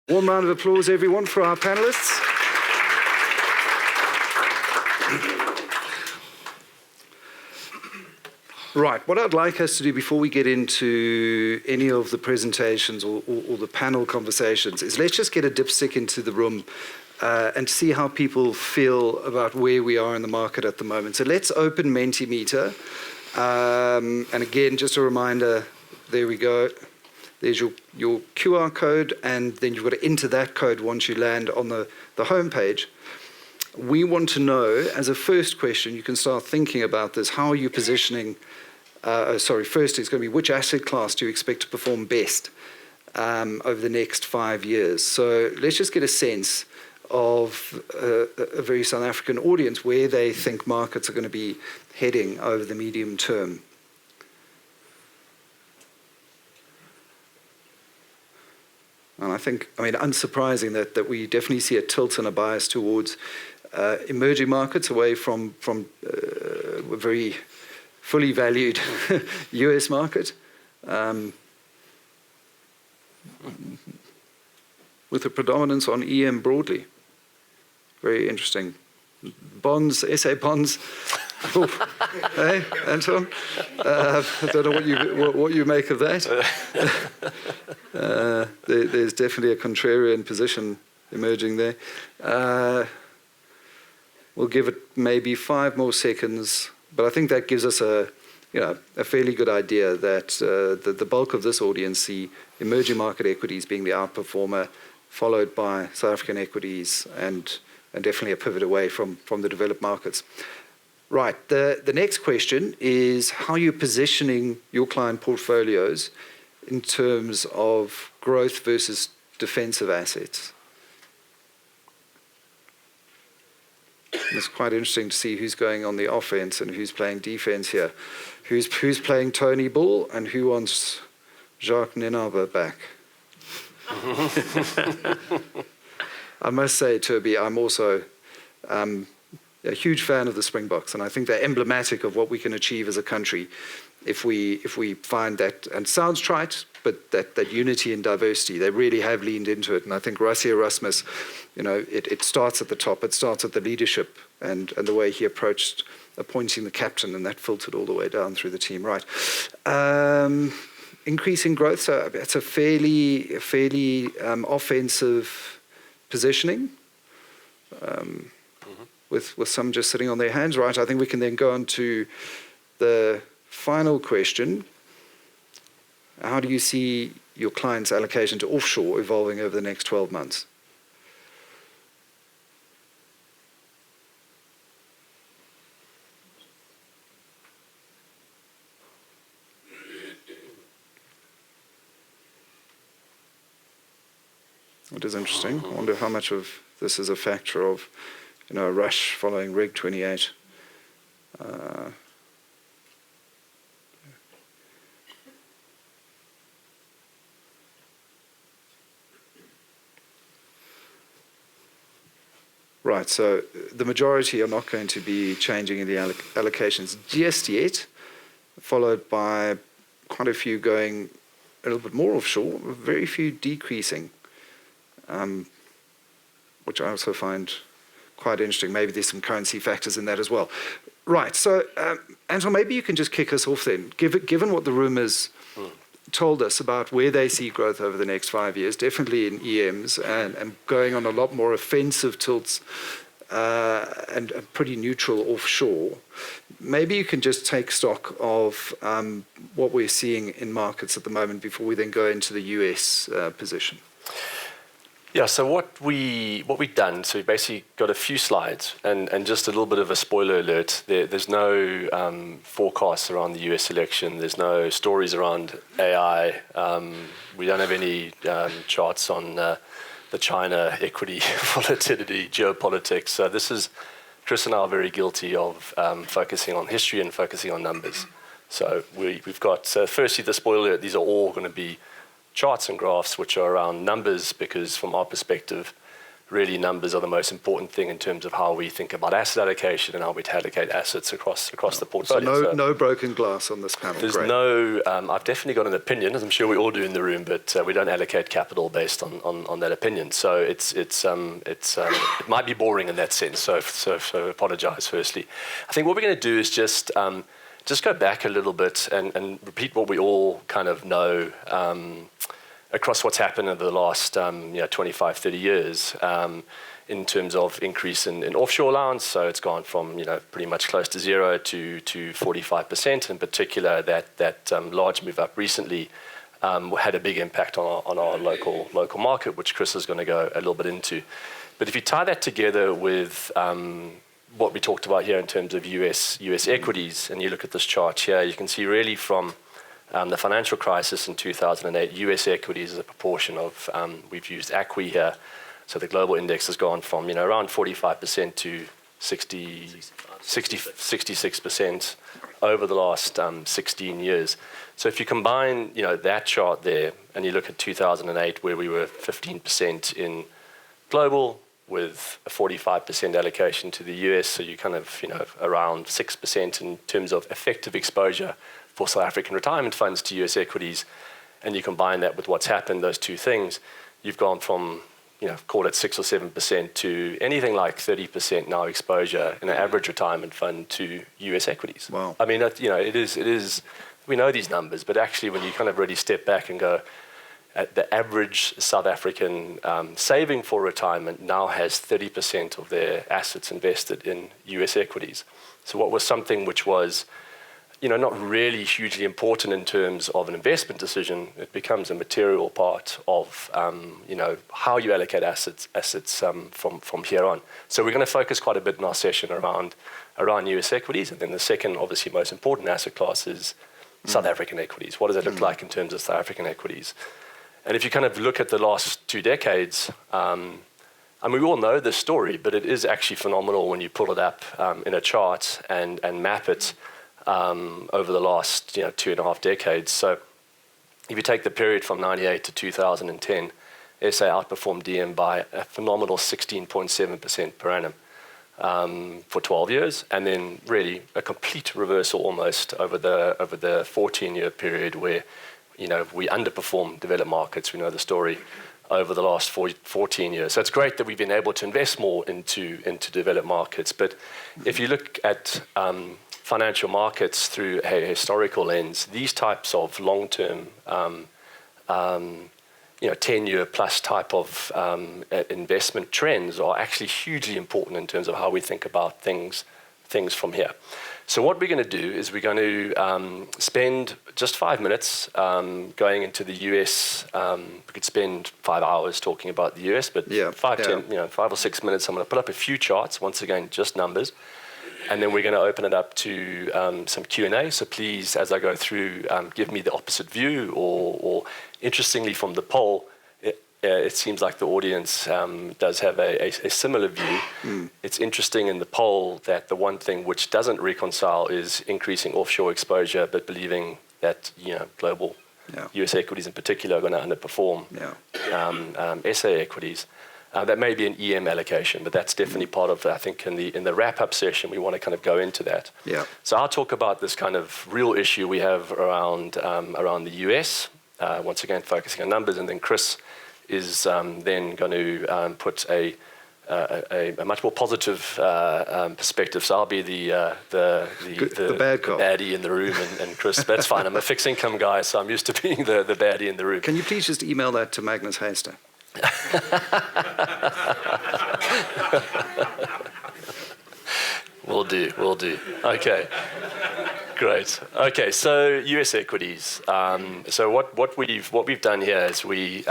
Warm round of applause, everyone, for our panelists. Right, what I'd like us to do before we get into any of the presentations or the panel conversations is let's just get a dipstick into the room and see how people feel about where we are in the market at the moment. So let's open Mentimeter. And again, just a reminder, there we go. There's your QR code, and then you've got to enter that code once you land on the home page. We want to know, as a first question, you can start thinking about this, how are you positioning, first it's going to be which asset class do you expect to perform best over the next 5 years? So let's just get a sense of a very South African audience, where they think markets are going to be heading over the medium term. And I think, unsurprising that we definitely see a tilt and a bias towards emerging markets away from a very fully valued US market, with a predominance on EM broadly. Very interesting. Bonds, SA bonds. Hey, Anton? I don't know what you make of that. There's definitely a contrarian position emerging there. We'll give it maybe 5 more seconds, but I think that gives us a fairly good idea that the bulk of this audience see emerging market equities being the outperformer, followed by South African equities and definitely a pivot away from the developed markets. Right, the next question is how you're positioning your client portfolios in terms of growth versus defensive assets. It's quite interesting to see who's going on the offense and who's playing defense here. Who's playing Tony Bull and who wants Jacques Nienaber back? I must say, Toby, I'm also a huge fan of the Springboks, and I think they're emblematic of what we can achieve as a country if we find that, and it sounds trite, but that unity and diversity. They really have leaned into it, and I think Rassie Erasmus, it starts at the top. It starts at the leadership and the way he approached appointing the captain, and that filtered all the way down through the team. Right. Increasing growth, so it's a fairly offensive positioning. With some just sitting on their hands, right? I think we can then go on to the final question. How do you see your client's allocation to offshore evolving over the next 12 months? It is interesting. I wonder how much of this is a factor of a rush following Reg 28. Right, so the majority are not going to be changing in the allocations just yet, followed by quite a few going a little bit more offshore, very few decreasing, which I also find quite interesting. Maybe there's some currency factors in that as well. Right, so Anton, maybe you can just kick us off then. Given what the room has told us about where they see growth over the next 5 years, definitely in EMs and going on a lot more offensive tilts and pretty neutral offshore, maybe you can just take stock of what we're seeing in markets at the moment before we then go into the US position. Yeah, so what we've done, so we basically got a few slides and just a little bit of a spoiler alert. There's no forecasts around the US election. There's no stories around AI. We don't have any charts on the China equity volatility, geopolitics. So this is, Chris and I are very guilty of focusing on history and focusing on numbers. So we've got, firstly, the spoiler alert, these are all going to be charts and graphs which are around numbers, because from our perspective, really numbers are the most important thing in terms of how we think about asset allocation and how we allocate assets across the portfolio. So no broken glass on this panel. There's Great. no, I've definitely got an opinion, as I'm sure we all do in the room, but we don't allocate capital based on that opinion. So it might be boring in that sense. So apologize firstly. I think what we're going to do is just go back a little bit and repeat what we all kind of know across what's happened over the last 25, 30 years in terms of increase in offshore allowance. So it's gone from pretty much close to zero to 45%. In particular, that large move up recently had a big impact on our local market, which Chris is going to go a little bit into. But if you tie that together with what we talked about here in terms of US equities, and you look at this chart here, you can see really from the financial crisis in 2008, US equities as a proportion of, we've used ACWI here, so the global index has gone from around 45% to 66% over the last 16 years. So if you combine that chart there, and you look at 2008 where we were 15% in global, with a 45% allocation to the US, so you kind of around 6% in terms of effective exposure for South African retirement funds to US equities, and you combine that with what's happened, those two things, you've gone from call it 6 or 7% to anything like 30% now exposure in an average retirement fund to US equities. Wow. I mean, it is. We know these numbers, but actually, when you kind of really step back and go, the average South African saving for retirement now has 30% of their assets invested in US equities. So what was something which was not really hugely important in terms of an investment decision, it becomes a material part of how you allocate assets from here on. So we're going to focus quite a bit in our session around US equities, and then the second, obviously most important asset class is South African equities. What does it look like in terms of South African equities? And if you kind of look at the last 2 decades, we all know this story, but it is actually phenomenal when you pull it up in a chart and map it over the last 2.5 decades. So if you take the period from 98 to 2010, SA outperformed DM by a phenomenal 16.7% per annum for 12 years, and then really a complete reversal almost over the 14-year period where we underperformed developed markets. We know the story over the last 14 years. So it's great that we've been able to invest more into developed markets. But if you look at financial markets through a historical lens, these types of long-term, 10-year plus type of investment trends are actually hugely important in terms of how we think about things from here. So what we're going to do is we're going to spend just 5 minutes going into the US. We could spend 5 hours talking about the US, but 5 or 6 minutes, I'm going to put up a few charts, once again, just numbers. And then we're going to open it up to some Q&A. So please, as I go through, give me the opposite view, or interestingly from the poll, it seems like the audience does have a similar view. It's interesting in the poll that the one thing which doesn't reconcile is increasing offshore exposure, but believing that global US equities in particular are going to underperform SA equities. That may be an EM allocation, but that's definitely part of, I think, in the wrap-up session, we want to kind of go into that. Yeah. So I'll talk about this kind of real issue we have around the US, once again focusing on numbers, and then Chris is then going to put a much more positive perspective. So I'll be the bad cop, baddie in the room, and Chris, that's fine. I'm a fixed income guy, so I'm used to being the baddie in the room. Can you please just email that to Magnus Heister? Will do. Okay. Great. Okay, so US equities. So what we've done here is we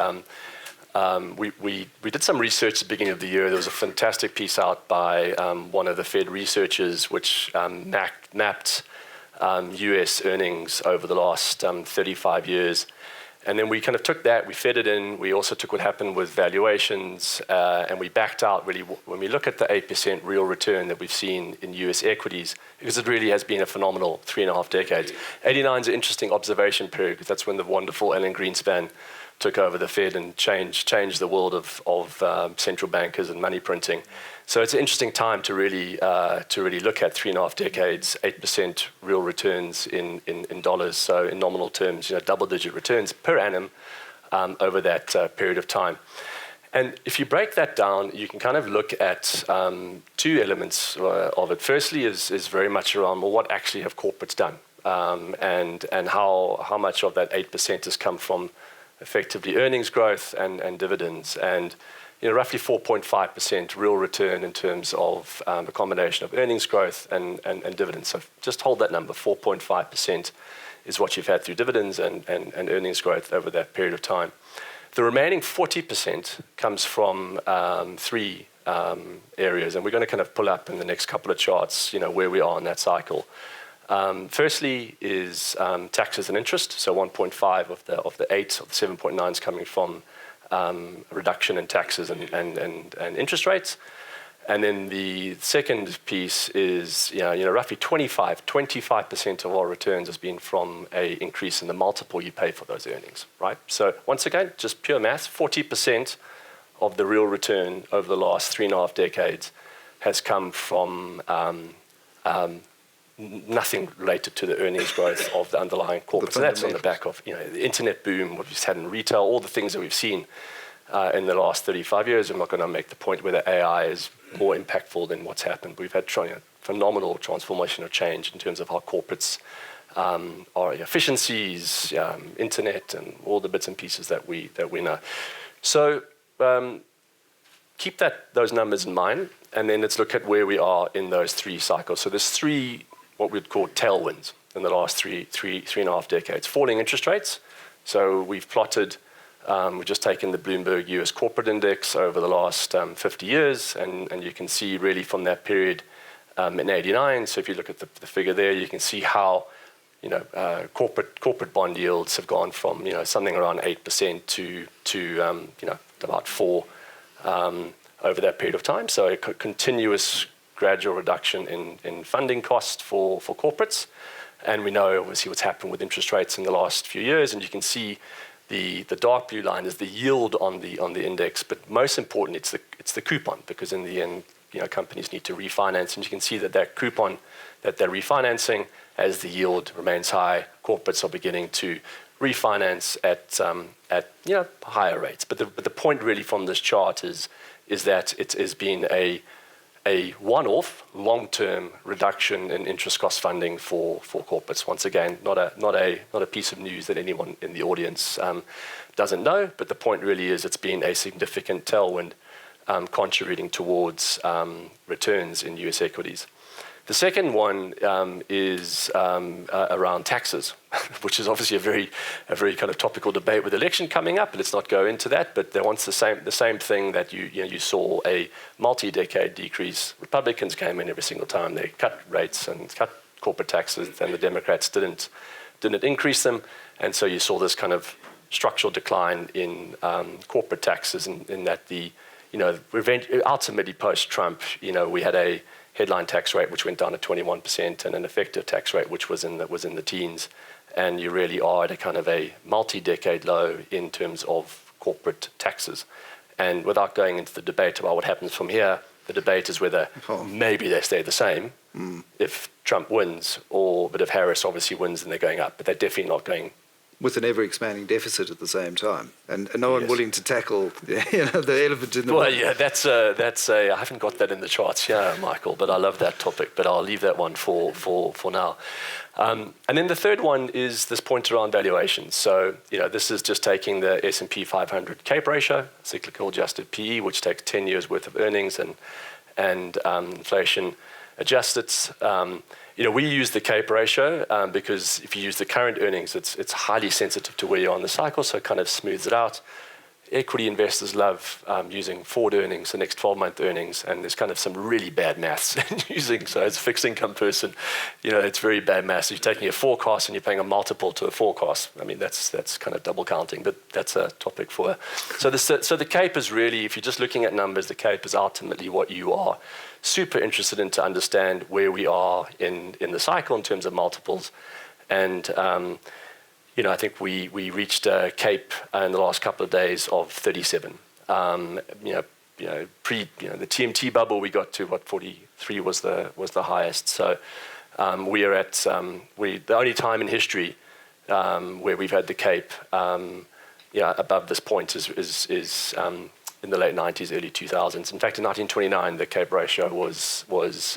did some research at the beginning of the year. There was a fantastic piece out by one of the Fed researchers which mapped US earnings over the last 35 years. And then we kind of took that, we fed it in, we also took what happened with valuations, and we backed out really, when we look at the 8% real return that we've seen in US equities, because it really has been a phenomenal 3.5 decades. 89 is an interesting observation period, because that's when the wonderful Ellen Greenspan took over the Fed and changed the world of central bankers and money printing. So it's an interesting time to really look at 3.5 decades, 8% real returns in dollars. So in nominal terms, double-digit returns per annum over that period of time. And if you break that down, you can kind of look at two elements of it. Firstly is very much around, well, what actually have corporates done? And how much of that 8% has come from effectively earnings growth and dividends. And roughly 4.5% real return in terms of a combination of earnings growth and dividends. So just hold that number, 4.5% is what you've had through dividends and earnings growth over that period of time. The remaining 40% comes from three areas, and we're going to kind of pull up in the next couple of charts, where we are in that cycle. Firstly is taxes and interest. So 1.5 of the 8 of the 7.9 is coming from reduction in taxes and interest rates. And then the second piece is, roughly 25% of our returns has been from a increase in the multiple you pay for those earnings, right? So once again, just pure math, 40% of the real return over the last 3.5 decades has come from nothing related to the earnings growth of the underlying corporate. So that's on the back of the internet boom, what we've had in retail, all the things that we've seen in the last 35 years. I'm not going to make the point whether AI is more impactful than what's happened. We've had phenomenal transformational change in terms of how corporates are efficiencies, internet, and all the bits and pieces that we know. So keep those numbers in mind, and then let's look at where we are in those three cycles. So there's three what we'd call tailwinds in the last 3.5 decades. Falling interest rates. So we've plotted. We've just taken the Bloomberg US Corporate Index over the last 50 years, and you can see really from that period in '89. So if you look at the figure there, you can see how corporate bond yields have gone from something around 8% to about 4% over that period of time. So a continuous gradual reduction in funding costs for corporates, and we know obviously what's happened with interest rates in the last few years, and you can see. The dark blue line is the yield on the index, but most important, it's the coupon, because in the end, companies need to refinance, and you can see that coupon that they're refinancing, as the yield remains high, corporates are beginning to refinance at higher rates. But the point really from this chart is that it has been a one-off, long-term reduction in interest cost funding for corporates. Once again, not a piece of news that anyone in the audience doesn't know, but the point really is it's been a significant tailwind contributing towards returns in US equities. The second one is around taxes, which is obviously a very kind of topical debate with the election coming up. Let's not go into that, but they want the same thing that you saw a multi-decade decrease. Republicans came in every single time. They cut rates and cut corporate taxes, and the Democrats didn't increase them. And so you saw this kind of structural decline in corporate taxes, in that ultimately post-Trump, we had a headline tax rate which went down to 21% and an effective tax rate which was in the teens, and you really are at a kind of a multi-decade low in terms of corporate taxes. And without going into the debate about what happens from here, the debate is whether maybe they stay the same if Trump wins, but if Harris obviously wins, then they're going up. But they're definitely not going. With an ever-expanding deficit at the same time, and no one willing to tackle the elephant in the room. Well, yeah, that's I haven't got that in the charts here, Michael, but I love that topic. But I'll leave that one for now. And then the third one is this point around valuations. So this is just taking the S&P 500 CAPE ratio, cyclical adjusted PE, which takes 10 years worth of earnings and inflation adjusted. We use the CAPE ratio because if you use the current earnings, it's highly sensitive to where you are in the cycle, so it kind of smooths it out. Equity investors love using forward earnings, the next 12-month earnings, and there's kind of some really bad maths using. So as a fixed income person, it's very bad maths. You're taking a forecast and you're paying a multiple to a forecast. I mean, that's kind of double counting, but that's a topic for. So the CAPE is really, if you're just looking at numbers, the CAPE is ultimately what you are super interested in to understand where we are in the cycle in terms of multiples. And I think we reached a Cape in the last couple of days of 37. The TMT bubble we got to 43 was the highest. So we are at the only time in history where we've had the Cape above this point is in the late 90s, early 2000s. In fact, in 1929, the Cape ratio was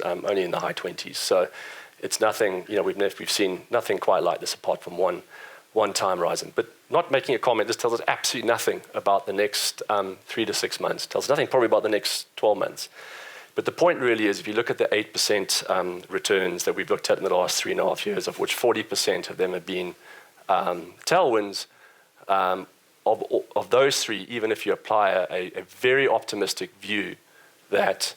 only in the high 20s. So it's nothing. We've seen nothing quite like this apart from one time horizon. But not making a comment, this tells us absolutely nothing about the next 3 to 6 months. Tells us nothing probably about the next 12 months. But the point really is, if you look at the 8% returns that we've looked at in the last 3.5 years, of which 40% of them have been tailwinds, of those three, even if you apply a very optimistic view that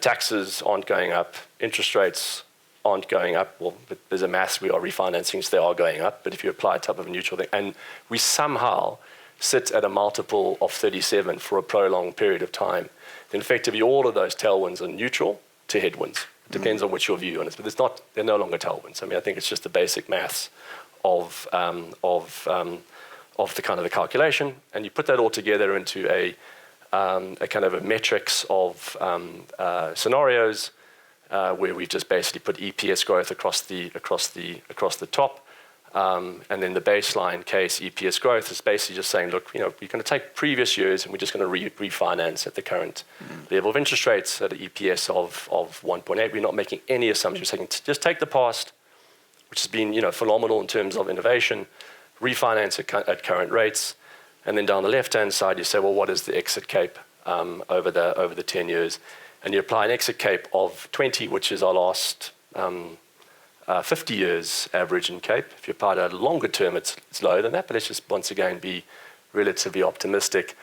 taxes aren't going up, interest rates aren't going up, well, but there's a maths, we are refinancing, so they are going up, but if you apply a type of a neutral thing, and we somehow sit at a multiple of 37 for a prolonged period of time, then effectively all of those tailwinds are neutral to headwinds. It depends on which your view on it, but they're no longer tailwinds. I mean, I think it's just the basic maths of the kind of the calculation, and you put that all together into a kind of a metrics of scenarios where we've just basically put EPS growth across the top, and then the baseline case EPS growth is basically just saying, look, we're going to take previous years and we're just going to refinance at the current level of interest rates at an EPS of 1.8. We're not making any assumptions. We're saying just take the past, which has been phenomenal in terms of innovation, refinance at current rates, and then down the left-hand side you say, well, what is the exit cape over the 10 years? And you apply an exit cape of 20, which is our last 50 years average in Cape. If you apply it at a longer term, it's lower than that, but let's just once again be relatively optimistic.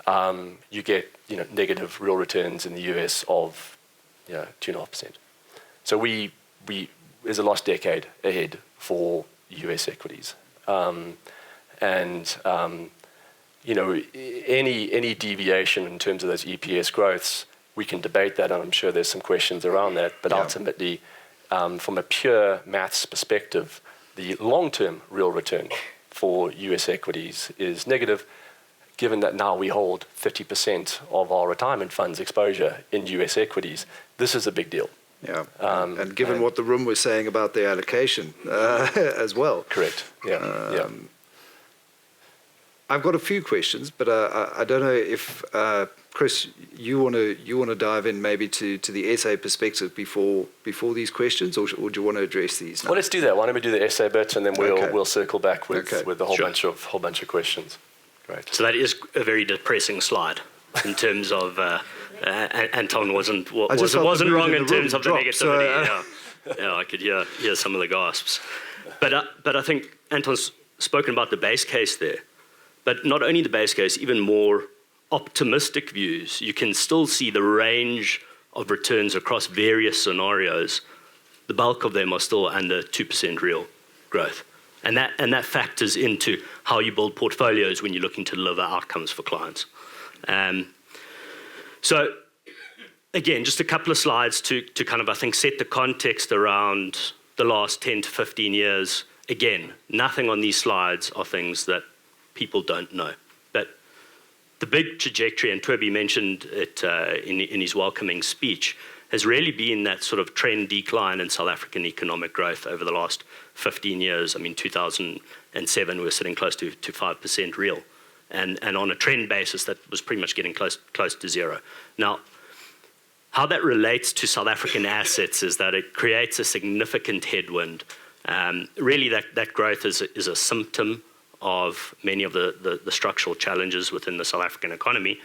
You get negative real returns in the US of 2.5%. So there's a lost decade ahead for US equities. Any deviation in terms of those EPS growths, we can debate that, and I'm sure there's some questions around that. But ultimately, from a pure maths perspective, the long-term real return for US equities is negative, given that now we hold 50% of our retirement funds exposure in US equities. This is a big deal. Yeah, and given what the room was saying about the allocation as well. Correct, yeah. I've got a few questions, but I don't know if, Chris, you want to dive in maybe to the SA perspective before these questions, or do you want to address these now? Well, let's do that. Why don't we do the SA bit, and then we'll circle back with the whole bunch of questions. Great. So that is a very depressing slide in terms of Anton wasn't wrong in terms of the negativity. Yeah, I could hear some of the gasps. But I think Anton's spoken about the base case there. But not only the base case, even more optimistic views. You can still see the range of returns across various scenarios. The bulk of them are still under 2% real growth. And that factors into how you build portfolios when you're looking to deliver outcomes for clients. So again, just a couple of slides to kind of, I think, set the context around the last 10 to 15 years. Again, nothing on these slides are things that people don't know. But the big trajectory, and Toby mentioned it in his welcoming speech, has really been that sort of trend decline in South African economic growth over the last 15 years. I mean, 2007, we were sitting close to 5% real. And on a trend basis, that was pretty much getting close to zero. Now, how that relates to South African assets is that it creates a significant headwind. Really, that growth is a symptom of many of the structural challenges within the South African economy.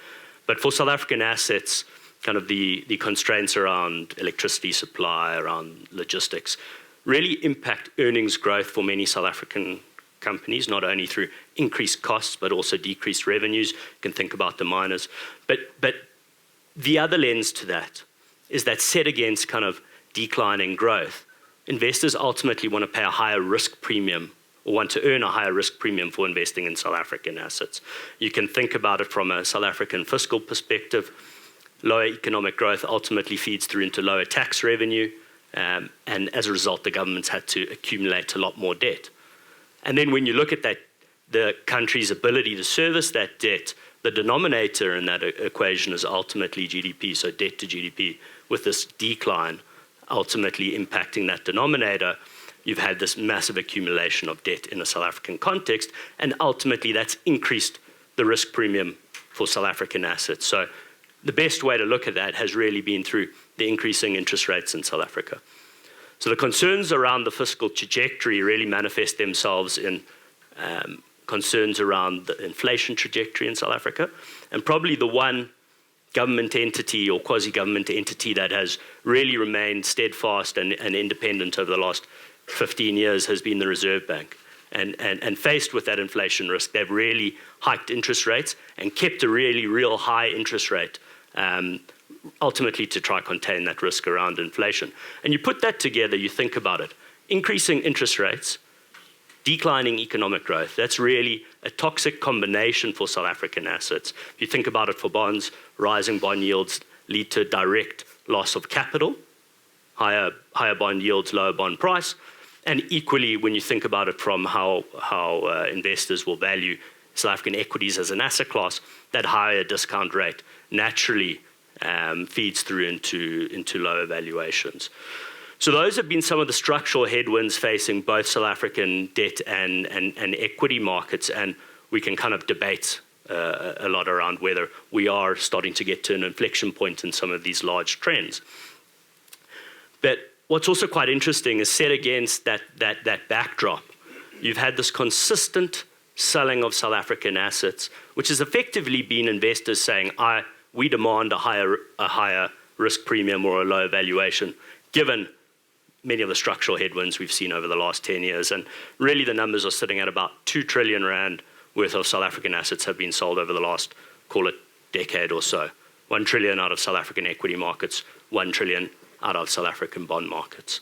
But for South African assets, kind of the constraints around electricity supply, around logistics, really impact earnings growth for many South African companies, not only through increased costs, but also decreased revenues. You can think about the miners. But the other lens to that is that set against kind of declining growth, investors ultimately want to pay a higher risk premium or want to earn a higher risk premium for investing in South African assets. You can think about it from a South African fiscal perspective. Lower economic growth ultimately feeds through into lower tax revenue, and as a result, the government's had to accumulate a lot more debt. And then when you look at that, the country's ability to service that debt, the denominator in that equation is ultimately GDP, so debt to GDP, with this decline ultimately impacting that denominator. You've had this massive accumulation of debt in a South African context, and ultimately that's increased the risk premium for South African assets. So the best way to look at that has really been through the increasing interest rates in South Africa. So the concerns around the fiscal trajectory really manifest themselves in concerns around the inflation trajectory in South Africa. And probably the one government entity or quasi-government entity that has really remained steadfast and independent over the last 15 years has been the Reserve Bank. And faced with that inflation risk, they've really hiked interest rates and kept a real high interest rate, ultimately to try contain that risk around inflation. And you put that together, you think about it, increasing interest rates, declining economic growth, that's really a toxic combination for South African assets. If you think about it for bonds, rising bond yields lead to direct loss of capital, higher bond yields, lower bond price, and equally when you think about it from how investors will value South African equities as an asset class, that higher discount rate naturally feeds through into lower valuations. So those have been some of the structural headwinds facing both South African debt and equity markets, and we can kind of debate a lot around whether we are starting to get to an inflection point in some of these large trends. But what's also quite interesting is set against that backdrop, you've had this consistent selling of South African assets, which has effectively been investors saying, we demand a higher risk premium or a lower valuation, given many of the structural headwinds we've seen over the last 10 years. And really the numbers are sitting at about 2 trillion rand worth of South African assets have been sold over the last, call it, decade or so. 1 trillion out of South African equity markets, 1 trillion out of South African bond markets.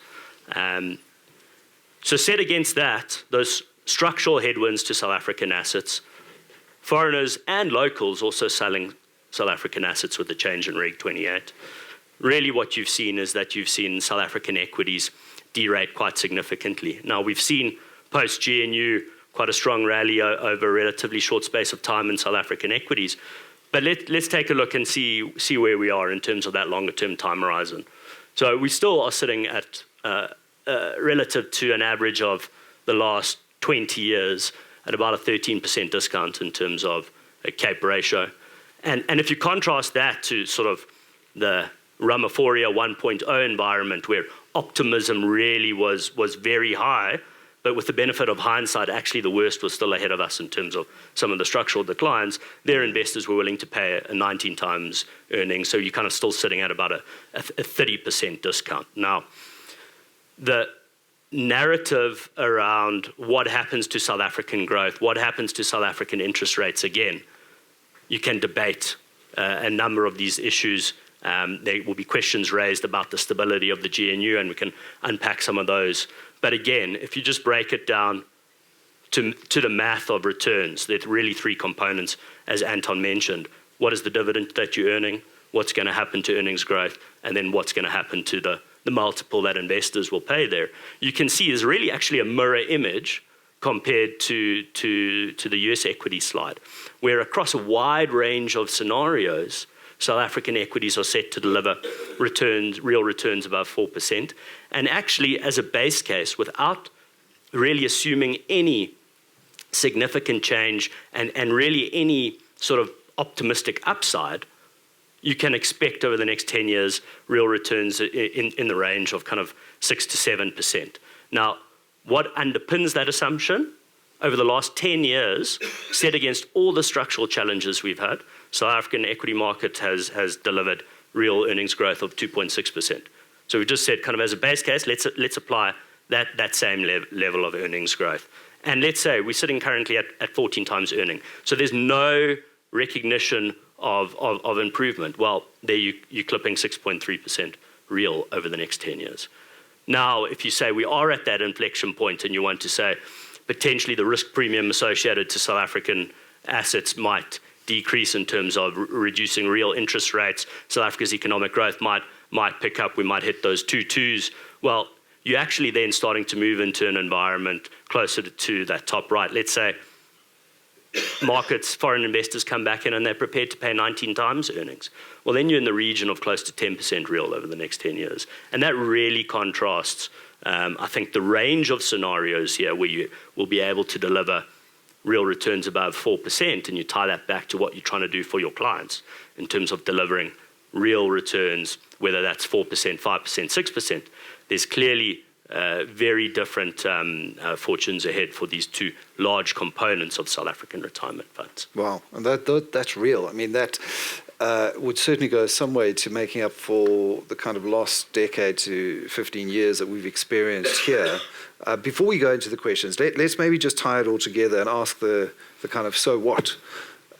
So set against that, those structural headwinds to South African assets, foreigners and locals also selling South African assets with the change in Reg 28. Really what you've seen is that you've seen South African equities derate quite significantly. Now we've seen post-GNU quite a strong rally over a relatively short space of time in South African equities. But let's take a look and see where we are in terms of that longer term time horizon. So we still are sitting at, relative to an average of the last 20 years, at about a 13% discount in terms of a CAPE ratio. And if you contrast that to sort of the Ramaphoria 1.0 environment where optimism really was very high, but with the benefit of hindsight, actually the worst was still ahead of us in terms of some of the structural declines, their investors were willing to pay a 19 times earnings, so you're kind of still sitting at about a 30% discount. Now, the narrative around what happens to South African growth, what happens to South African interest rates, again, you can debate a number of these issues. There will be questions raised about the stability of the GNU, and we can unpack some of those. But again, if you just break it down to the math of returns, there's really 3 components, as Anton mentioned. What is the dividend that you're earning? What's going to happen to earnings growth? And then what's going to happen to the multiple that investors will pay there? You can see is really actually a mirror image compared to the US equity slide, where across a wide range of scenarios, South African equities are set to deliver returns, real returns above 4%. And actually, as a base case, without really assuming any significant change and really any sort of optimistic upside, you can expect over the next 10 years real returns in the range of kind of 6 to 7%. Now, what underpins that assumption? Over the last 10 years, set against all the structural challenges we've had, South African equity market has delivered real earnings growth of 2.6%. So we just said kind of as a base case, let's apply that same level of earnings growth. And let's say we're sitting currently at 14 times earning. So there's no recognition of improvement. Well, there you're clipping 6.3% real over the next 10 years. Now, if you say we are at that inflection point and you want to say potentially the risk premium associated to South African assets might decrease in terms of reducing real interest rates, South Africa's economic growth might pick up, we might hit those 2 twos. Well, you're actually then starting to move into an environment closer to that top right. Let's say markets, foreign investors come back in and they're prepared to pay 19 times earnings. Well, then you're in the region of close to 10% real over the next 10 years. And that really contrasts, I think, the range of scenarios here where you will be able to deliver real returns above 4%, and you tie that back to what you're trying to do for your clients in terms of delivering real returns, whether that's 4%, 5%, 6%. There's clearly very different fortunes ahead for these two large components of South African retirement funds. Wow, and that's real. I mean, that would certainly go some way to making up for the kind of lost decade to 15 years that we've experienced here. Before we go into the questions, let's maybe just tie it all together and ask the kind of so what.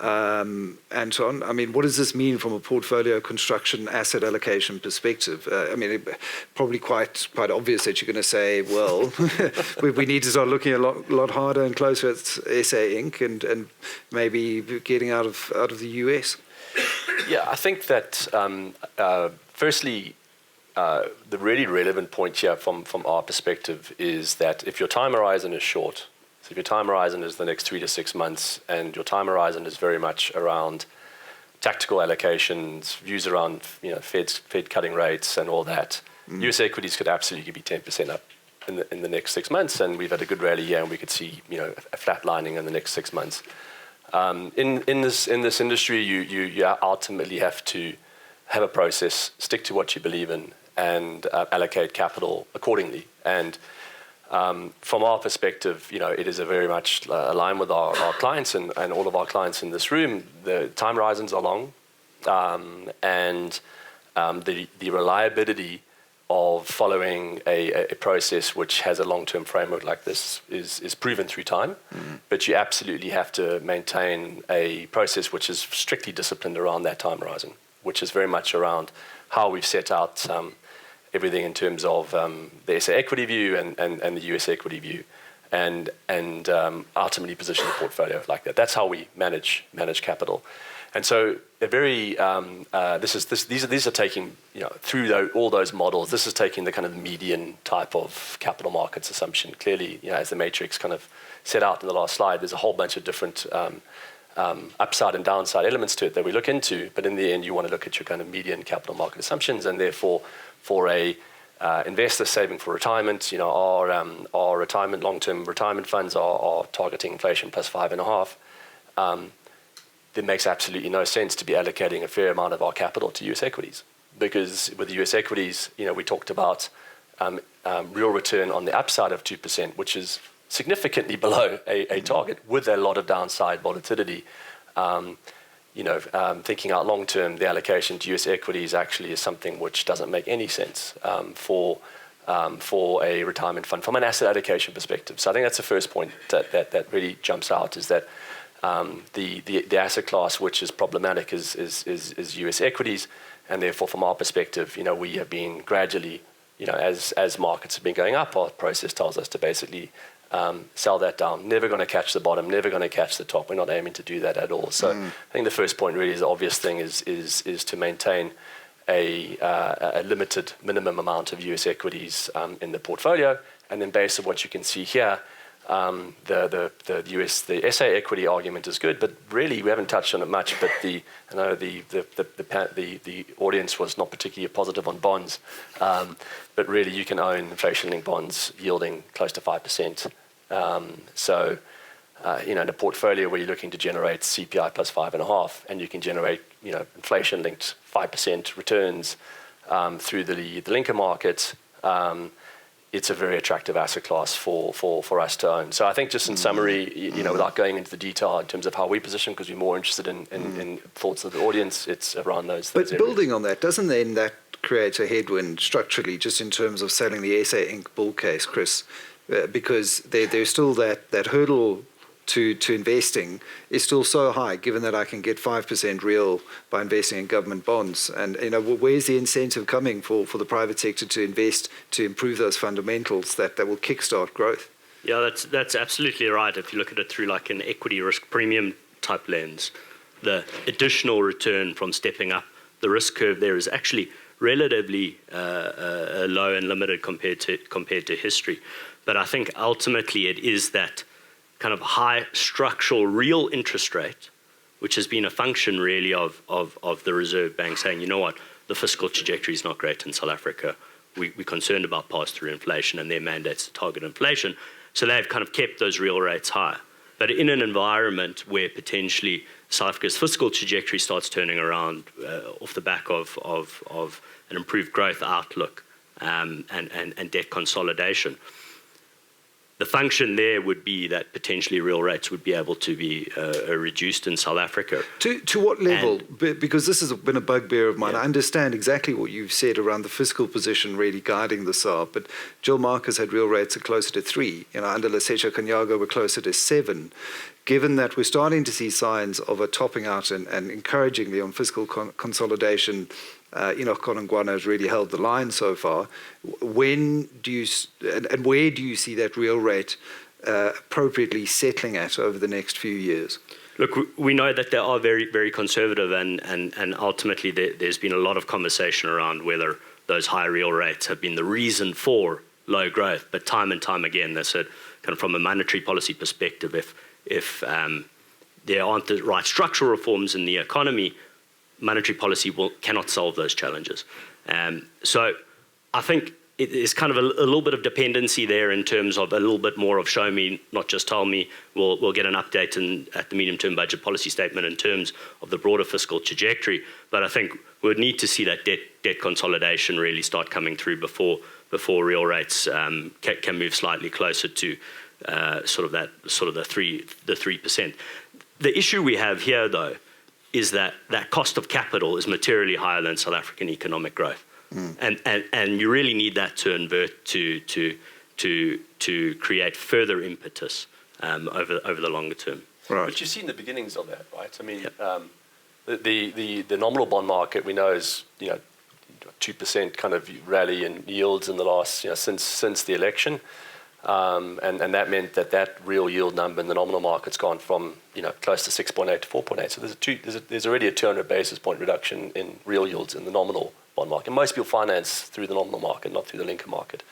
Anton, I mean, what does this mean from a portfolio construction, asset allocation perspective? I mean, probably quite obvious that you're going to say, well, we need to start looking a lot harder and closer at SA Inc. and maybe getting out of the US. Yeah, I think that firstly, the really relevant point here from our perspective is that if your time horizon is short, so if your time horizon is the next 3 to 6 months, and your time horizon is very much around tactical allocations, views around Fed cutting rates and all that, US equities could absolutely be 10% up in the next 6 months, and we've had a good rally here, and we could see a flatlining in the next 6 months. In this industry, you ultimately have to have a process, stick to what you believe in, and allocate capital accordingly. And from our perspective, it is a very much aligned with our clients and all of our clients in this room. The time horizons are long, and the reliability of following a process which has a long-term framework like this is proven through time. But you absolutely have to maintain a process which is strictly disciplined around that time horizon, which is very much around how we've set out everything in terms of the SA equity view and the US equity view, and ultimately position the portfolio like that. That's how we manage capital. And so a very these are taking through all those models. This is taking the kind of median type of capital markets assumption. Clearly, as the matrix kind of set out in the last slide, there's a whole bunch of different upside and downside elements to it that we look into. But in the end, you want to look at your kind of median capital market assumptions, and therefore, for a investor saving for retirement, our retirement long-term retirement funds are targeting inflation plus 5.5. It makes absolutely no sense to be allocating a fair amount of our capital to US equities, because with the US equities, we talked about real return on the upside of 2%, which is significantly below a target with a lot of downside volatility. Thinking out long term, the allocation to US equities actually is something which doesn't make any sense for a retirement fund from an asset allocation perspective. So I think that's the first point that really jumps out, is that the asset class which is problematic is US equities, and therefore from our perspective, we have been gradually, as markets have been going up, our process tells us to basically sell that down. Never going to catch the bottom, never going to catch the top. We're not aiming to do that at all. So I think the first point really is the obvious thing is to maintain a limited minimum amount of US equities in the portfolio. And then based on what you can see here, the SA equity argument is good, but really we haven't touched on it much. But I know the audience was not particularly positive on bonds, but really you can own inflation-linked bonds yielding close to 5%. In a portfolio where you're looking to generate CPI plus 5.5, and you can generate inflation-linked 5% returns through the linker market. It's a very attractive asset class for us to own. So I think just in summary, without going into the detail in terms of how we position, because we're more interested in thoughts of the audience, it's around those. But building on that, doesn't then that create a headwind structurally, just in terms of selling the SA Inc. bull case, Chris? Because there's still that hurdle to investing is still so high, given that I can get 5% real by investing in government bonds. And where's the incentive coming for the private sector to invest to improve those fundamentals that will kickstart growth? Yeah, that's absolutely right. If you look at it through like an equity risk premium type lens, the additional return from stepping up the risk curve there is actually relatively low and limited compared to history. But I think ultimately it is that kind of high structural real interest rate, which has been a function really of the Reserve Bank saying, you know what, the fiscal trajectory is not great in South Africa. We're concerned about pass-through inflation, and their mandate's to target inflation. So they've kind of kept those real rates high. But in an environment where potentially South Africa's fiscal trajectory starts turning around off the back of an improved growth outlook and debt consolidation, the function there would be that potentially real rates would be able to be reduced in South Africa. To what level? Because this has been a bugbear of mine. Yeah. I understand exactly what you've said around the fiscal position really guiding the SARB, but Jill Marcus had real rates are closer to 3. Under Lesetja Kganyago, we're closer to 7. Given that we're starting to see signs of a topping out and encouragingly on fiscal consolidation, Konongwana has really held the line so far. When do you and where do you see that real rate appropriately settling at over the next few years? Look, we know that they are very, very conservative, and ultimately there's been a lot of conversation around whether those high real rates have been the reason for low growth. But time and time again, they said, kind of from a monetary policy perspective, if there aren't the right structural reforms in the economy, monetary policy cannot solve those challenges. So I think it is kind of a little bit of dependency there in terms of a little bit more of show me, not just tell me. We'll get an update at the medium-term budget policy statement in terms of the broader fiscal trajectory. But I think we'd need to see that debt consolidation really start coming through before real rates can move slightly closer to the 3%. The issue we have here, though, is that cost of capital is materially higher than South African economic growth. And you really need that to invert to create further impetus over the longer term. Right. But you've seen the beginnings of that, right? I mean, the nominal bond market we know is 2% kind of rally in yields in the last since the election. And that meant that real yield number in the nominal market's gone from close to 6.8 to 4.8. So there's already a 200 basis point reduction in real yields in the nominal bond market. Most people finance through the nominal market, not through the linker market.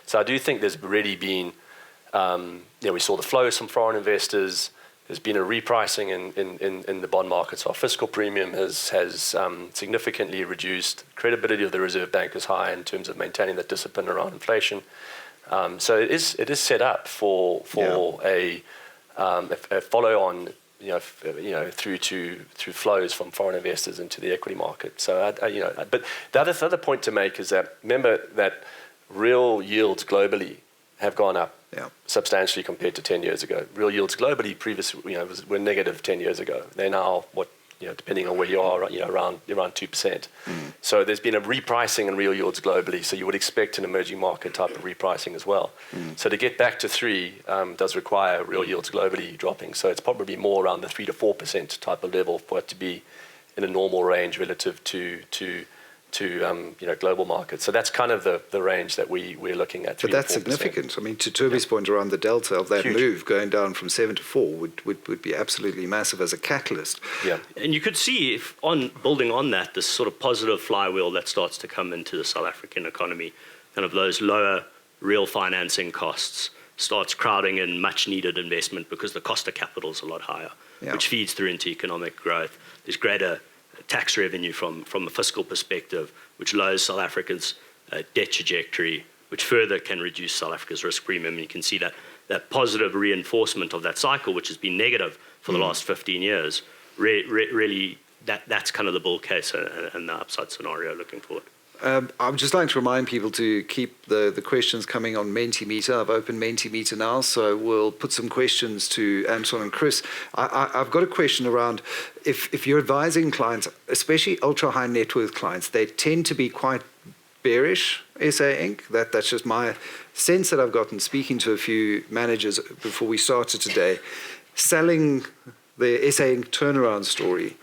So I do think there's already been, we saw the flows from foreign investors. There's been a repricing in the bond market. So our fiscal premium has significantly reduced. Credibility of the Reserve Bank is high in terms of maintaining that discipline around inflation. So it is set up for a follow-on, through flows from foreign investors into the equity market. So but the other point to make is that remember that real yields globally have gone up substantially compared to 10 years ago. Real yields globally previously were negative 10 years ago. They're now depending on where you are, around 2%. So there's been a repricing in real yields globally. So you would expect an emerging market type of repricing as well. So to get back to 3 does require real yields globally dropping. So it's probably more around the 3 to 4% type of level for it to be in a normal range relative to global markets. So that's kind of the range that we're looking at. But that's significant. I mean, to Toby's point around the delta of that move going down from 7 to 4 would be absolutely massive as a catalyst. Yeah, and you could see if building on that, this sort of positive flywheel that starts to come into the South African economy, kind of those lower real financing costs starts crowding in much needed investment because the cost of capital is a lot higher, which feeds through into economic growth. There's greater tax revenue from a fiscal perspective, which lowers South Africa's debt trajectory, which further can reduce South Africa's risk premium. And you can see that positive reinforcement of that cycle, which has been negative for the last 15 years, really that's kind of the bull case and the upside scenario looking forward. I'd just like to remind people to keep the questions coming on Mentimeter. I've opened Mentimeter now, so we'll put some questions to Anton and Chris. I've got a question around if you're advising clients, especially ultra-high net worth clients, they tend to be quite bearish, SA Inc. That's just my sense that I've gotten speaking to a few managers before we started today. Selling the SA Inc. turnaround story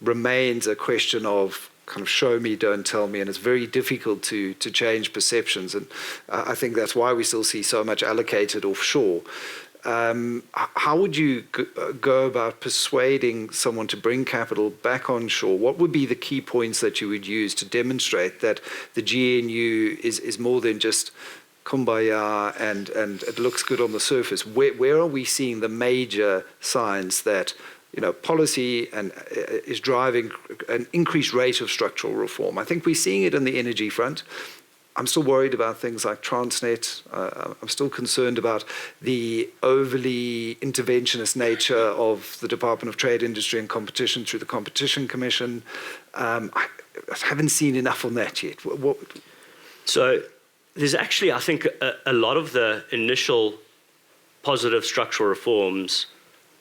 remains a question of kind of show me, don't tell me, and it's very difficult to change perceptions. And I think that's why we still see so much allocated offshore. How would you go about persuading someone to bring capital back onshore? What would be the key points that you would use to demonstrate that the GNU is more than just kumbaya and it looks good on the surface? Where are we seeing the major signs that policy is driving an increased rate of structural reform? I think we're seeing it in the energy front. I'm still worried about things like Transnet. I'm still concerned about the overly interventionist nature of the Department of Trade, Industry and Competition through the Competition Commission. I haven't seen enough on that yet. So there's actually, I think, a lot of the initial positive structural reforms,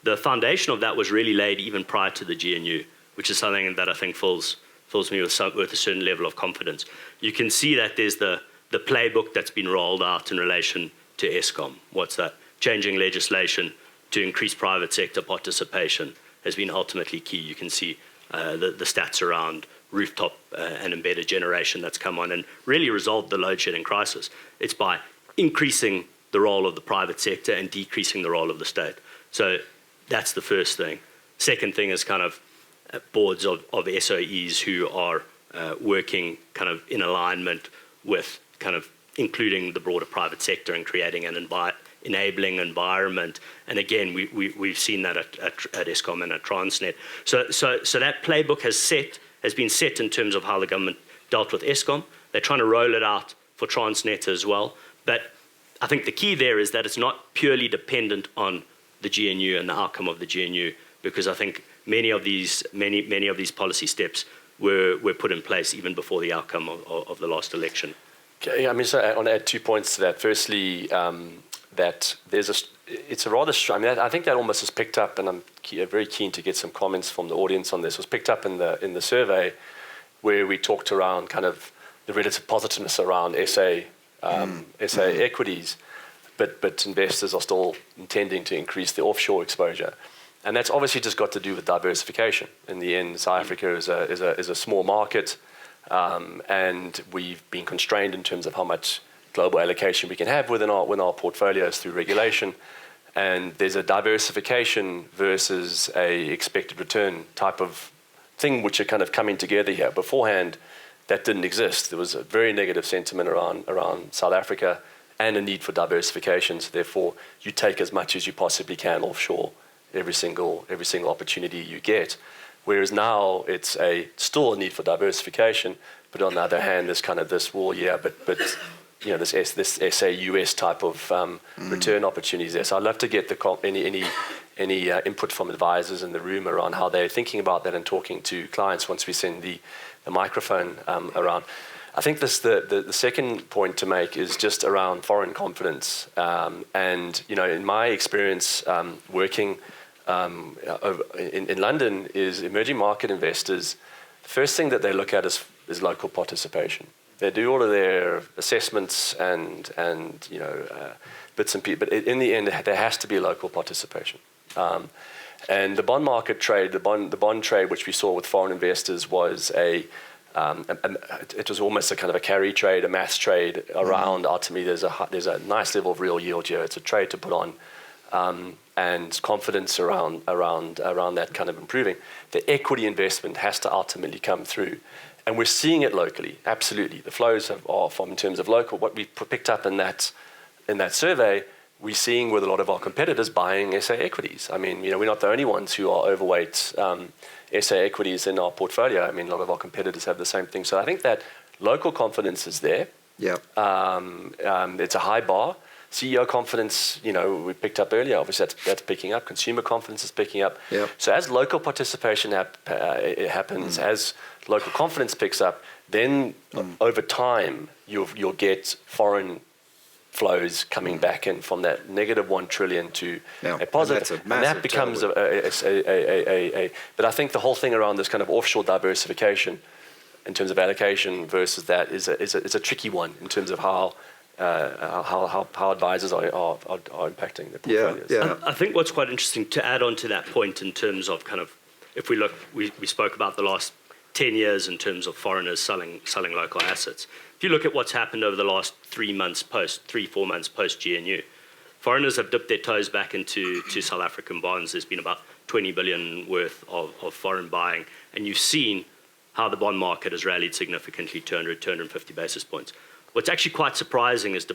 the foundation of that was really laid even prior to the GNU, which is something that I think fills me with a certain level of confidence. You can see that there's the playbook that's been rolled out in relation to Eskom. What's that? Changing legislation to increase private sector participation has been ultimately key. You can see the stats around rooftop and embedded generation that's come on and really resolved the load shedding crisis. It's by increasing the role of the private sector and decreasing the role of the state. So that's the first thing. Second thing is kind of boards of SOEs who are working kind of in alignment with kind of including the broader private sector and creating an enabling environment. And again, we've seen that at Eskom and at Transnet. So that playbook has been set in terms of how the government dealt with Eskom. They're trying to roll it out for Transnet as well. But I think the key there is that it's not purely dependent on the GNU and the outcome of the GNU, because I think many of these policy steps were put in place even before the outcome of the last election. Okay, I mean, so I want to add 2 points to that. Firstly, that it's a rather strong. I mean, I think that almost is picked up, and I'm very keen to get some comments from the audience on this. It was picked up in the survey where we talked around kind of the relative positiveness around SA equities, but investors are still intending to increase the offshore exposure. And that's obviously just got to do with diversification. In the end, South Africa is a small market, and we've been constrained in terms of how much global allocation we can have within our portfolios through regulation. And there's a diversification versus a expected return type of thing which are kind of coming together here. Beforehand, that didn't exist. There was a very negative sentiment around South Africa and a need for diversification. So therefore, you take as much as you possibly can offshore every single opportunity you get. Whereas now it's still a need for diversification, but on the other hand, there's kind of this but this SA-US type of return opportunities there. So I'd love to get any input from advisors in the room around how they're thinking about that and talking to clients once we send the microphone around. I think the second point to make is just around foreign confidence. And in my experience working in London, is emerging market investors, the first thing that they look at is local participation. They do all of their assessments and bits and pieces, but in the end, there has to be local participation. And the bond market trade, the bond trade, which we saw with foreign investors, was it was almost a kind of a carry trade, a mass trade around. Ultimately, there's a nice level of real yield here. It's a trade to put on. And confidence around that kind of improving. The equity investment has to ultimately come through. And we're seeing it locally, absolutely. The flows are from in terms of local. What we picked up in that survey, we're seeing with a lot of our competitors buying SA equities. I mean, we're not the only ones who are overweight SA equities in our portfolio. I mean, a lot of our competitors have the same thing. So I think that local confidence is there. Yeah. It's a high bar. CEO confidence, we picked up earlier. Obviously, that's picking up. Consumer confidence is picking up. Yep. So as local participation happens, as local confidence picks up, then over time you'll get foreign flows coming back in from that -1 trillion to a positive. And that becomes But I think the whole thing around this kind of offshore diversification in terms of allocation versus that is a tricky one in terms of how advisors are impacting the portfolios. Yeah. I think what's quite interesting to add on to that point in terms of kind of, if we look, we spoke about the last 10 years in terms of foreigners selling local assets. If you look at what's happened over the last 4 months post GNU, foreigners have dipped their toes back into South African bonds. There's been about 20 billion worth of foreign buying, and you've seen how the bond market has rallied significantly, 250 basis points. What's actually quite surprising is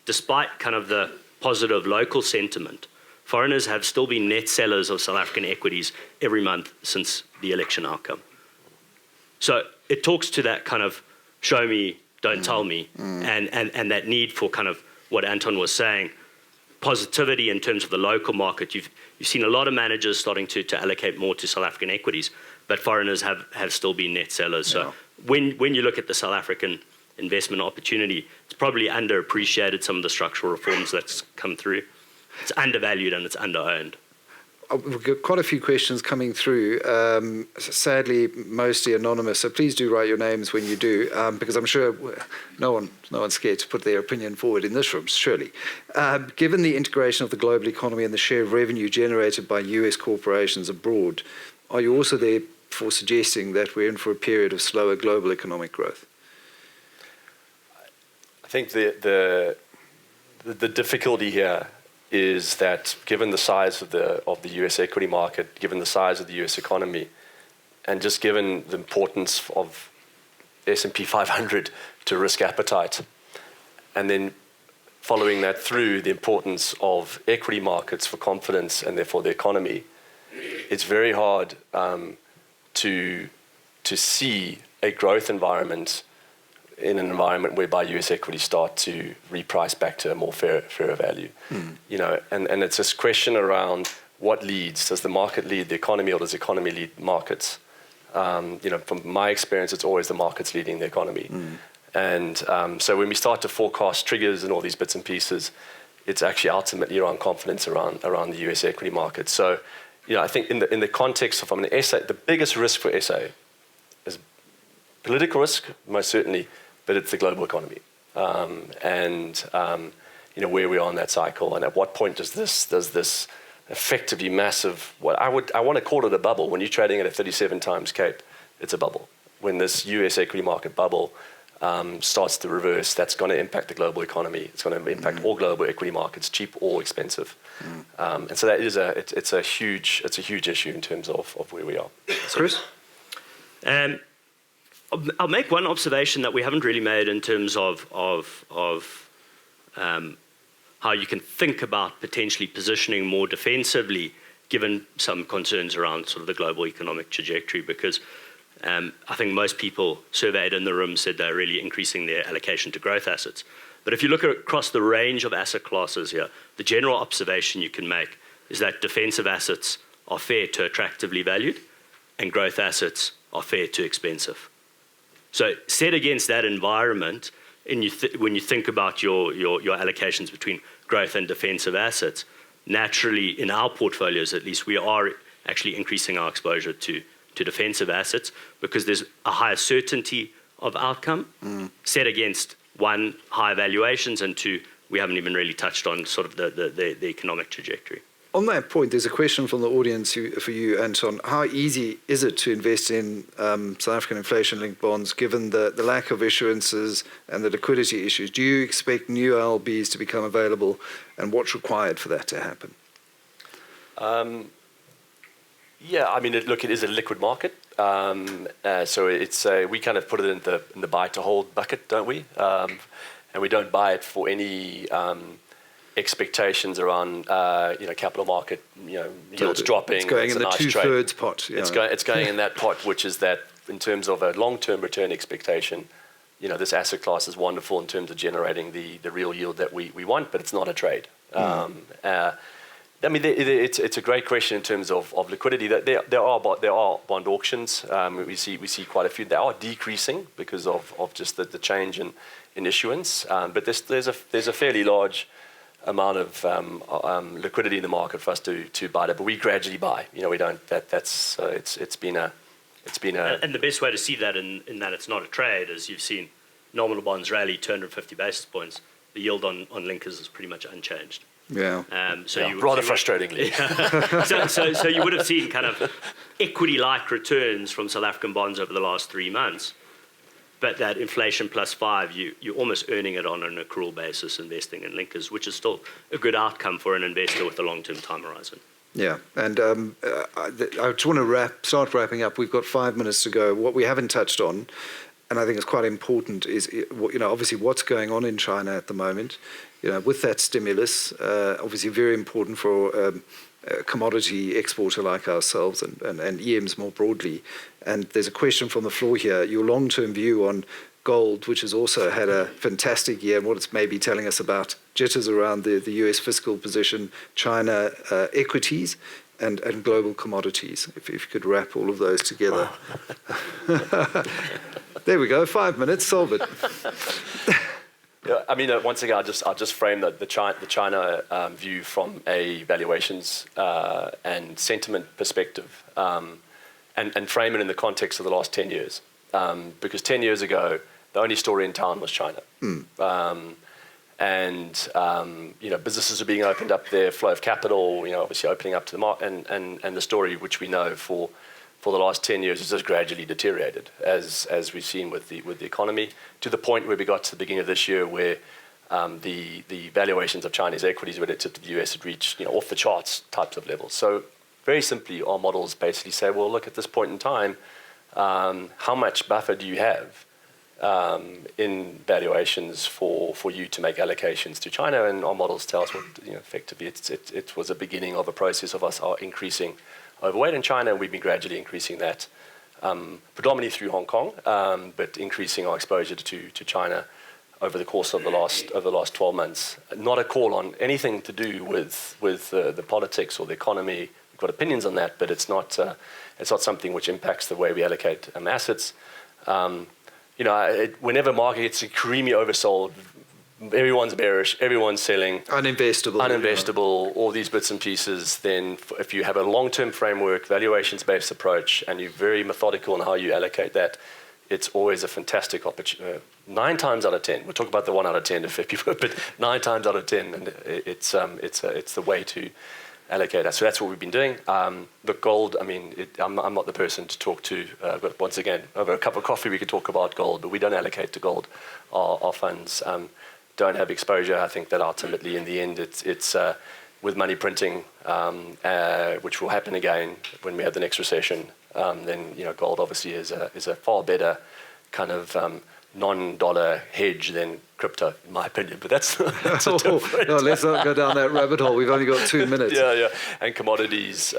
despite kind of the positive local sentiment, foreigners have still been net sellers of South African equities every month since the election outcome. So it talks to that kind of show me, don't tell me, and that need for kind of what Anton was saying, positivity in terms of the local market. You've seen a lot of managers starting to allocate more to South African equities, but foreigners have still been net sellers. So when you look at the South African investment opportunity, it's probably underappreciated, some of the structural reforms that's come through. It's undervalued and it's underowned. We've got quite a few questions coming through, sadly mostly anonymous, so please do write your names when you do, because I'm sure no one's scared to put their opinion forward in this room, surely. Given the integration of the global economy and the share of revenue generated by US corporations abroad, are you also therefore suggesting that we're in for a period of slower global economic growth? I think the difficulty here is that given the size of the US equity market, given the size of the US economy, and just given the importance of S&P 500 to risk appetite, and then following that through the importance of equity markets for confidence and therefore the economy, it's very hard to see a growth environment in an environment whereby US equities start to reprice back to a more fairer value. You know, and it's this question around what leads. Does the market lead the economy, or does the economy lead markets? You know, from my experience, it's always the markets leading the economy. And so when we start to forecast triggers and all these bits and pieces, it's actually ultimately around confidence around the US equity market. So, you know, I think in the context of an SA, the biggest risk for SA is political risk, most certainly, but it's the global economy, you know, where we are in that cycle, and at what point does this effectively massive, I want to call it a bubble. When you're trading at a 37 times Cape, it's a bubble. When this US equity market bubble starts to reverse, that's going to impact the global economy. It's going to impact all global equity markets, cheap or expensive. And so that is it's a huge issue in terms of where we are. Chris? I'll make one observation that we haven't really made in terms of how you can think about potentially positioning more defensively, given some concerns around sort of the global economic trajectory, because I think most people surveyed in the room said they're really increasing their allocation to growth assets. But if you look across the range of asset classes here, the general observation you can make is that defensive assets are fair to attractively valued, and growth assets are fair to expensive. So set against that environment, and when you think about your allocations between growth and defensive assets, naturally in our portfolios at least, we are actually increasing our exposure to defensive assets because there's a higher certainty of outcome set against, one, high valuations, and two, we haven't even really touched on sort of the economic trajectory. On that point, there's a question from the audience for you, Anton. How easy is it to invest in South African inflation-linked bonds, given the lack of issuances and the liquidity issues? Do you expect new LBs to become available, and what's required for that to happen? Yeah, I mean, look, it is a liquid market. So it's we kind of put it in the buy-to-hold bucket, don't we? And we don't buy it for any expectations around capital market yields dropping. It's going in the two-thirds pot. Yeah. It's going in that pot, which is that in terms of a long-term return expectation, this asset class is wonderful in terms of generating the real yield that we want, but it's not a trade. I mean, it's a great question in terms of liquidity. There are bond auctions. We see quite a few. They are decreasing because of just the change in issuance. But there's a fairly large amount of liquidity in the market for us to buy that. But we gradually buy. We don't. It's been a. And the best way to see that in that it's not a trade is you've seen nominal bonds rally 250 basis points. The yield on linkers is pretty much unchanged. Yeah. Rather frustratingly. So you would have seen kind of equity-like returns from South African bonds over the last 3 months. But that inflation plus 5, you're almost earning it on an accrual basis investing in linkers, which is still a good outcome for an investor with a long-term time horizon. Yeah, and I just want to start wrapping up. We've got 5 minutes to go. What we haven't touched on, and I think it's quite important, is obviously what's going on in China at the moment. With that stimulus, obviously very important for a commodity exporter like ourselves and EMs more broadly. And there's a question from the floor here. Your long-term view on gold, which has also had a fantastic year, and what it's maybe telling us about jitters around the US fiscal position, China equities, and global commodities. If you could wrap all of those together. There we go, 5 minutes, solve it. Yeah, I mean, once again, I'll just frame the China view from a valuations and sentiment perspective, and frame it in the context of the last 10 years. Because 10 years ago, the only story in town was China. Businesses are being opened up there, flow of capital, obviously opening up to the market, and the story which we know for the last 10 years has just gradually deteriorated, as we've seen with the economy, to the point where we got to the beginning of this year where the valuations of Chinese equities relative to the US had reached off the charts types of levels. So very simply, our models basically say, well, look, at this point in time, how much buffer do you have in valuations for you to make allocations to China? And our models tell us, effectively, it was a beginning of a process of us increasing overweight in China, and we've been gradually increasing that, predominantly through Hong Kong, but increasing our exposure to China over the course of the last 12 months. Not a call on anything to do with the politics or the economy. We've got opinions on that, but it's not something which impacts the way we allocate assets. Whenever market gets extremely oversold, everyone's bearish, everyone's selling. Uninvestable, all these bits and pieces. Then if you have a long-term framework, valuations-based approach, and you're very methodical in how you allocate that, it's always a fantastic opportunity. 9 times out of 10, we'll talk about the 1 out of 10 if people, but 9 times out of 10, and it's the way to allocate that. So that's what we've been doing. The gold, I'm not the person to talk to, but once again, over a cup of coffee we could talk about gold, but we don't allocate to gold. Our funds don't have exposure. I think that ultimately in the end it's with money printing, which will happen again when we have the next recession, then gold obviously is a far better kind of non-dollar hedge than crypto, in my opinion. But that's a different. No, let's not go down that rabbit hole. We've only got 2 minutes. Yeah. And commodities,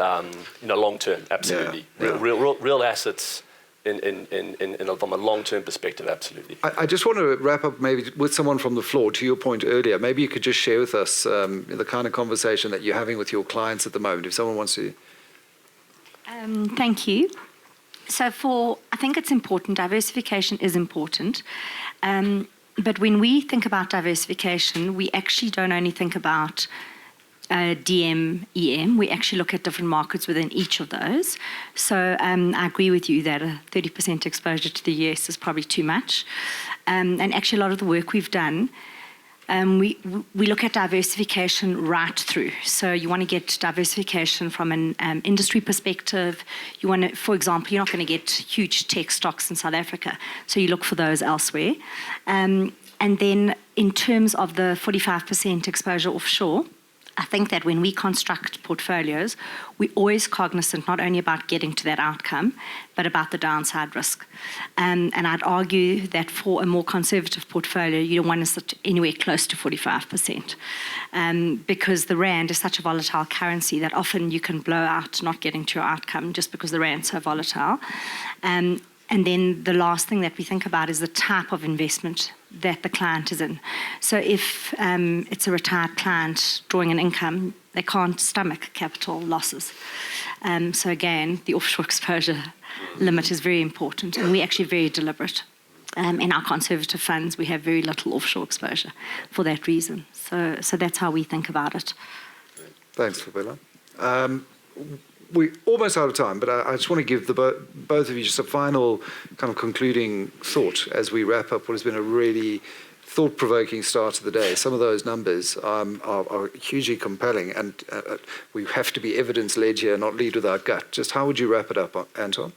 long term, absolutely. Yeah. Real assets. From a long-term perspective, absolutely. I just want to wrap up maybe with someone from the floor, to your point earlier. Maybe you could just share with us the kind of conversation that you're having with your clients at the moment, if someone wants to. Thank you. So I think it's important, diversification is important. But when we think about diversification, we actually don't only think about DM, EM, we actually look at different markets within each of those. So I agree with you that a 30% exposure to the US is probably too much. And actually a lot of the work we've done, we look at diversification right through. So you want to get diversification from an industry perspective. You want to, for example, you're not going to get huge tech stocks in South Africa. So you look for those elsewhere. And then in terms of the 45% exposure offshore, I think that when we construct portfolios, we're always cognizant not only about getting to that outcome, but about the downside risk. And I'd argue that for a more conservative portfolio, you don't want to sit anywhere close to 45%. Because the rand is such a volatile currency that often you can blow out not getting to your outcome just because the rand's so volatile. And then the last thing that we think about is the type of investment that the client is in. So if it's a retired client drawing an income, they can't stomach capital losses. So again, the offshore exposure limit is very important, and we're actually very deliberate. In our conservative funds, we have very little offshore exposure for that reason. So that's how we think about it. Thanks, Fabella. We're almost out of time, but I just want to give both of you just a final kind of concluding thought as we wrap up what has been a really thought-provoking start to the day. Some of those numbers are hugely compelling, and we have to be evidence-led here, not lead with our gut. Just how would you wrap it up, Anton?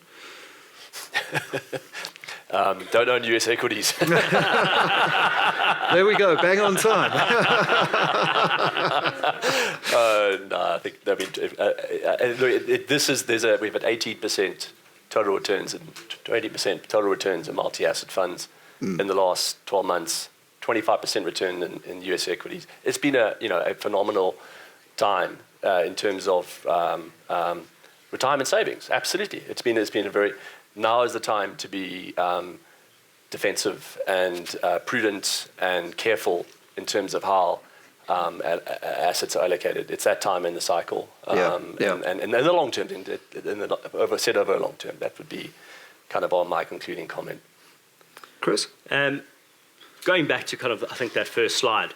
Don't own US equities. There we go, bang on time. No, I think we've had 18% total returns and 20% total returns in multi-asset funds in the last 12 months. 25% return in US equities. It's been a phenomenal time in terms of retirement savings. Absolutely, it's been a very. Now is the time to be defensive and prudent and careful in terms of how assets are allocated. It's that time in the cycle. And in the long term, over a long term, that would be kind of my concluding comment. Chris? Going back to kind of, I think, that first slide,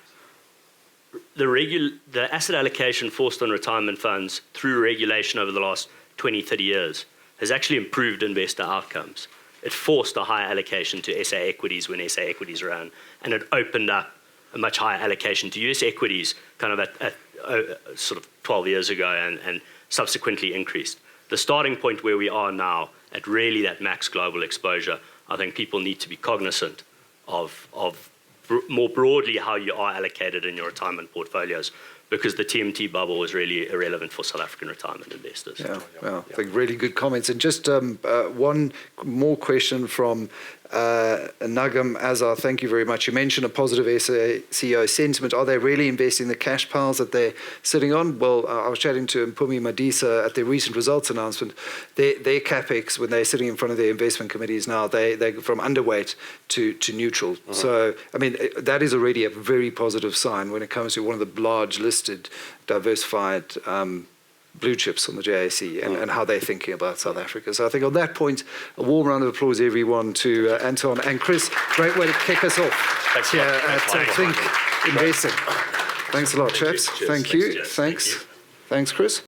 the asset allocation forced on retirement funds through regulation over the last 20, 30 years has actually improved investor outcomes. It forced a higher allocation to SA equities when SA equities ran, and it opened up a much higher allocation to US equities kind of at sort of 12 years ago and subsequently increased. The starting point where we are now at really that max global exposure, I think people need to be cognizant of more broadly how you are allocated in your retirement portfolios, because the TMT bubble was really irrelevant for South African retirement investors. Yeah, well, I think really good comments. And just one more question from Nagam Azar, thank you very much. You mentioned a positive CEO sentiment. Are they really investing the cash piles that they're sitting on? Well, I was chatting to Mpumi Madisa at their recent results announcement. Their capex, when they're sitting in front of their investment committees now, they're from underweight to neutral. Mm-hmm. So, I mean, that is already a very positive sign when it comes to one of the large listed, diversified blue chips on the JSE and how they're thinking about South Africa. So I think on that point, a warm round of applause, everyone, to Anton and Chris. Great way to kick us off here at Think Investing. Thanks a lot, chaps. Thank you. Thanks, Chris.